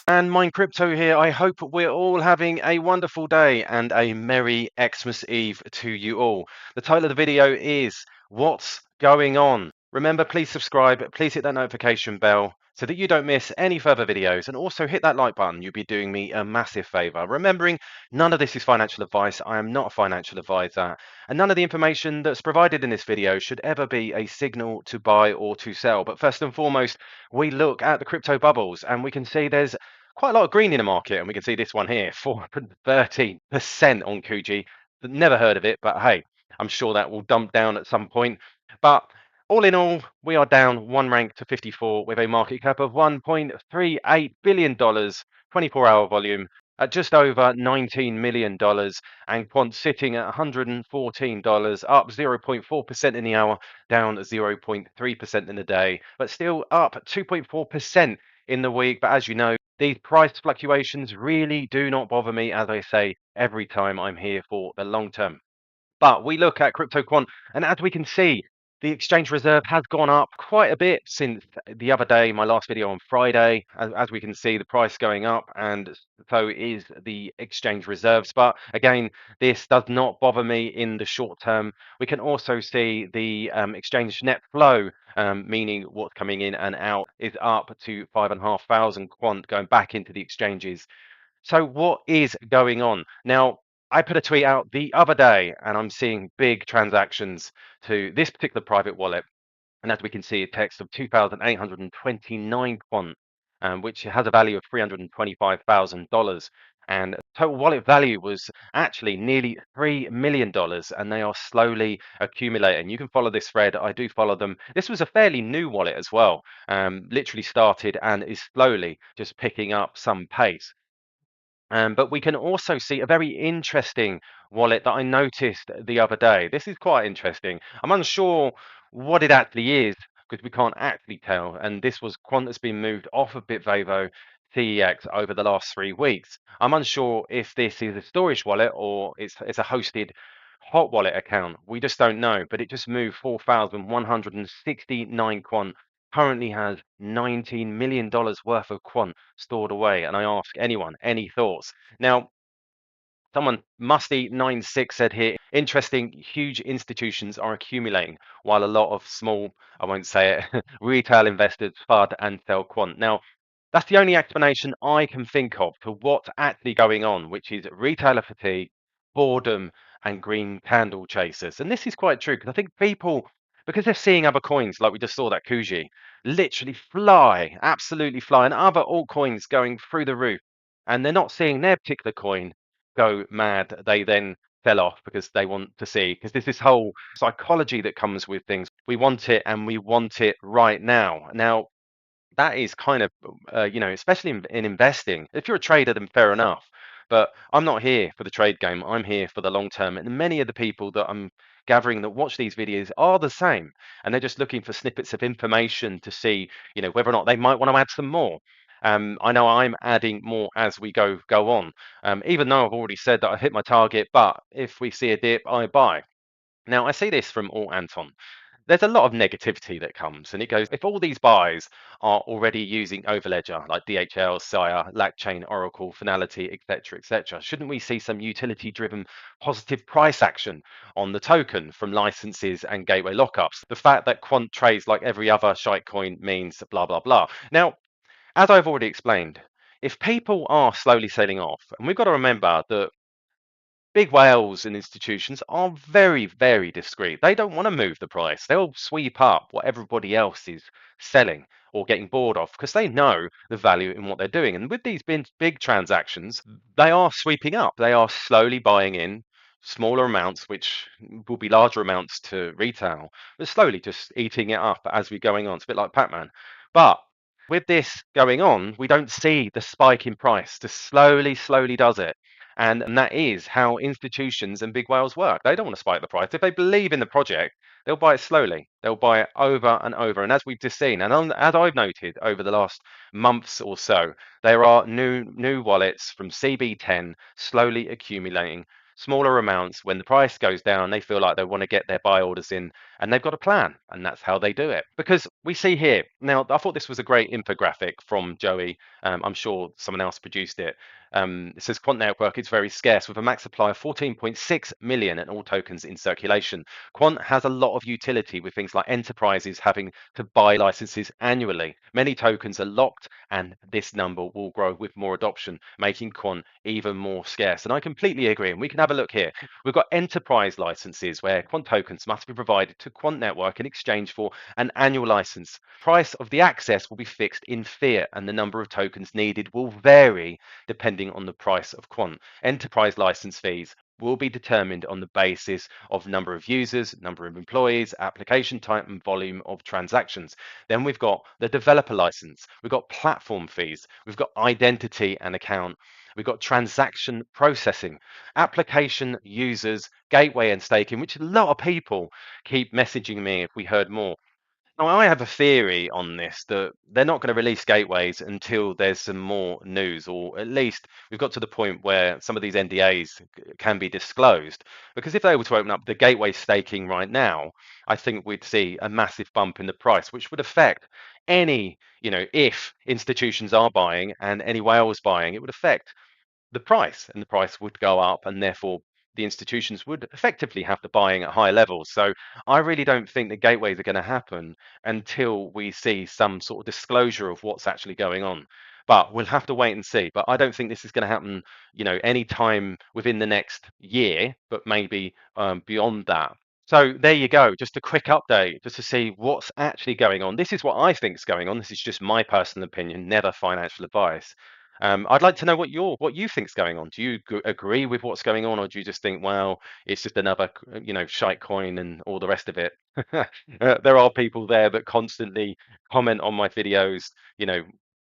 And Mine Crypto here. I hope we're all having a wonderful day and a Merry Xmas Eve to you all. The title of the video is What's Going On? Remember, please subscribe, please hit that notification bell so that you don't miss any further videos, and also hit that like button. You'll be doing me a massive favor. Remembering, none of this is financial advice. I am not a financial advisor, and none of the information that's provided in this video should ever be a signal to buy or to sell. But first and foremost, we look at the crypto bubbles and we can see there's quite a lot of green in the market, and we can see this one here, 430% on Kuji. Never heard of it, but hey, I'm sure that will dump down at some point. But all in all, we are down one rank to 54 with a market cap of $1.38 billion, 24-hour volume at just over $19 million, and quant sitting at $114, up 0.4% in the hour, down 0.3% in the day, but still up 2.4% in the week. But as you know, these price fluctuations really do not bother me, as I say every time I'm here for the long term. But we look at crypto quant, and as we can see, the exchange reserve has gone up quite a bit since the other day, my last video on Friday. As we can see, the price going up, and so is the exchange reserves. But again, this does not bother me in the short term. We can also see the exchange net flow, meaning what's coming in and out, is up to 5,500 quant going back into the exchanges. So what is going on? Now, I put a tweet out the other day and I'm seeing big transactions to this particular private wallet. And as we can see, a text of 2,829 quant, which has a value of $325,000. And total wallet value was actually nearly $3 million, and they are slowly accumulating. You can follow this thread. I do follow them. This was a fairly new wallet as well, literally started and is slowly just picking up some pace. But we can also see a very interesting wallet that I noticed the other day. This is quite interesting. I'm unsure what it actually is because we can't actually tell. And this was quant that's been moved off of Bitvevo CEX over the last 3 weeks. I'm unsure if this is a storage wallet or it's a hosted hot wallet account. We just don't know. But it just moved 4,169 quant, currently has $19 million worth of quant stored away. And I ask anyone, any thoughts? Now, someone Musty96 said here, interesting, huge institutions are accumulating while a lot of small, I won't say it, retail investors FUD and sell quant. Now, that's the only explanation I can think of for what's actually going on, which is retailer fatigue, boredom, and green candle chasers. And this is quite true because I think people, because they're seeing other coins, like we just saw that Kuji, literally fly, absolutely fly, and other altcoins going through the roof, and they're not seeing their particular coin go mad. They then fell off because they want to see, because there's this whole psychology that comes with things. We want it and we want it right now. Now, that is kind of, especially in investing. If you're a trader, then fair enough. But I'm not here for the trade game. I'm here for the long term. And many of the people that I'm gathering that watch these videos are the same. And they're just looking for snippets of information to see, whether or not they might want to add some more. I know I'm adding more as we go on, even though I've already said that I hit my target. But if we see a dip, I buy. Now, I see this from all Anton. There's a lot of negativity that comes, and it goes, if all these buys are already using Overledger, like DHL, Sire, LackChain, Oracle, Finality, etc., shouldn't we see some utility-driven positive price action on the token from licenses and gateway lockups? The fact that quant trades like every other shitecoin means blah, blah, blah. Now, as I've already explained, if people are slowly selling off, and we've got to remember that big whales and institutions are very, very discreet. They don't want to move the price. They'll sweep up what everybody else is selling or getting bored of because they know the value in what they're doing. And with these big transactions, they are sweeping up. They are slowly buying in smaller amounts, which will be larger amounts to retail, but slowly just eating it up as we're going on. It's a bit like Pac-Man. But with this going on, we don't see the spike in price. Just slowly does it. And that is how institutions and big whales work. They don't want to spike the price. If they believe in the project, they'll buy it slowly. They'll buy it over and over. And as we've just seen, and as I've noted over the last months or so, there are new wallets from CB10 slowly accumulating smaller amounts. When the price goes down, they feel like they want to get their buy orders in and they've got a plan, and that's how they do it. Because we see here now, I thought this was a great infographic from Joey. I'm sure someone else produced it. It says Quant Network is very scarce with a max supply of 14.6 million and all tokens in circulation. Quant has a lot of utility with things like enterprises having to buy licenses annually. Many tokens are locked, and this number will grow with more adoption, making Quant even more scarce. And I completely agree. And we can have a look here. We've got enterprise licenses where Quant tokens must be provided to Quant Network in exchange for an annual license. Price of the access will be fixed in fiat, and the number of tokens needed will vary depending on the price of Quant. Enterprise license fees will be determined on the basis of number of users, number of employees, application type, and volume of transactions. Then we've got the developer license, we've got platform fees, we've got identity and account, we've got transaction processing, application users, gateway and staking, which a lot of people keep messaging me if we heard more. Now, I have a theory on this that they're not going to release gateways until there's some more news, or at least we've got to the point where some of these NDAs can be disclosed. Because if they were to open up the gateway staking right now, I think we'd see a massive bump in the price, which would affect any, if institutions are buying and any whales buying, it would affect the price, and the price would go up, and therefore the institutions would effectively have to buying at high levels. So I really don't think the gateways are going to happen until we see some sort of disclosure of what's actually going on. But we'll have to wait and see. But I don't think this is going to happen, any time within the next year, but maybe beyond that. So there you go, just a quick update just to see what's actually going on. This is what I think is going on. This is just my personal opinion, never financial advice. I'd like to know what you think's going on. Do you agree with what's going on, or do you just think, well, it's just another, shite coin and all the rest of it? There are people there that constantly comment on my videos, you know,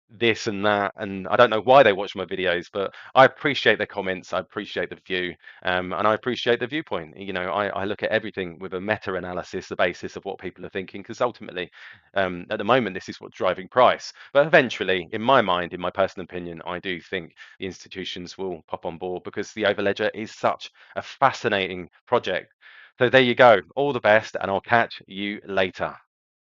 this and that, and I don't know why they watch my videos, but I appreciate their comments, I appreciate the view, and I appreciate the viewpoint. I look at everything with a meta-analysis, the basis of what people are thinking, because ultimately, at the moment, this is what's driving price. But eventually, in my mind, in my personal opinion, I do think the institutions will pop on board because the Overledger is such a fascinating project. So there you go. All the best, and I'll catch you later.